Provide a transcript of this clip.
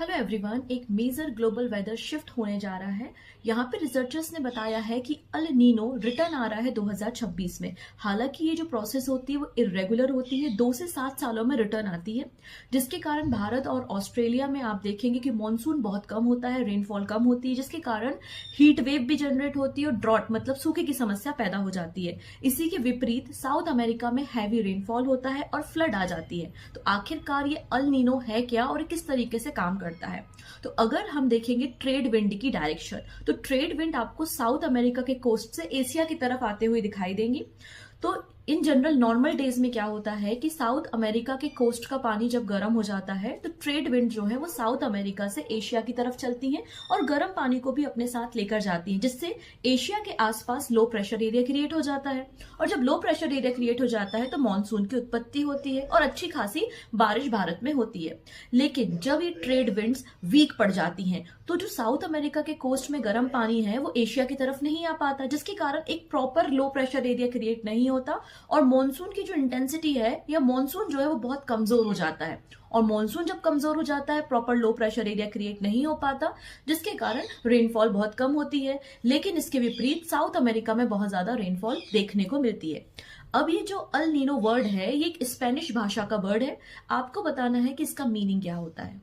Hello everyone, एक major global weather shift होने जा रहा है। यहाँ पे रिसर्चर्स ने बताया है कि अल नीनो रिटर्न आ रहा है 2026 में। हालांकि ये जो प्रोसेस होती है वो इरेगुलर होती है, 2 से 7 सालों में रिटर्न आती है, जिसके कारण भारत और ऑस्ट्रेलिया में आप देखेंगे कि मॉनसून बहुत कम होता है, रेनफॉल कम होती है, जिसके कारण हीट वेव भी जनरेट होती है और ड्रॉट मतलब सूखे की समस्या पैदा हो जाती है। इसी के विपरीत साउथ अमेरिका में हैवी रेनफॉल होता है और फ्लड आ जाती है। तो आखिरकार ये अल नीनो है क्या और किस तरीके से काम करता है? तो अगर हम देखेंगे ट्रेड विंड की डायरेक्शन, तो ट्रेड विंड आपको साउथ अमेरिका के कोस्ट से एशिया की तरफ आते हुए दिखाई देंगी। तो इन जनरल नॉर्मल डेज में क्या होता है कि साउथ अमेरिका के कोस्ट का पानी जब गर्म हो जाता है तो ट्रेड विंड जो है वो साउथ अमेरिका से एशिया की तरफ चलती हैं और गर्म पानी को भी अपने साथ लेकर जाती हैं, जिससे एशिया के आसपास लो प्रेशर एरिया क्रिएट हो जाता है। और जब लो प्रेशर एरिया क्रिएट हो जाता है तो मानसून की उत्पत्ति होती है और अच्छी खासी बारिश भारत में होती है। लेकिन जब ये ट्रेड विंड्स वीक पड़ जाती हैं तो जो साउथ अमेरिका के कोस्ट में गर्म पानी है वो एशिया की तरफ नहीं आ पाता, जिसके कारण एक proper low pressure area create नहीं होता और मॉनसून की जो इंटेंसिटी है या मॉनसून जो है वो बहुत कमजोर हो जाता है। और मॉनसून जब कमजोर हो जाता है, proper low pressure area create नहीं हो पाता, जिसके कारण रेनफॉल बहुत कम होती है। लेकिन इसके विपरीत साउथ अमेरिका में बहुत ज्यादा रेनफॉल देखने को मिलती है। अब ये जो अल नीनो वर्ड है ये एक स्पेनिश भाषा का वर्ड है। आपको बताना है कि इसका मीनिंग क्या होता है।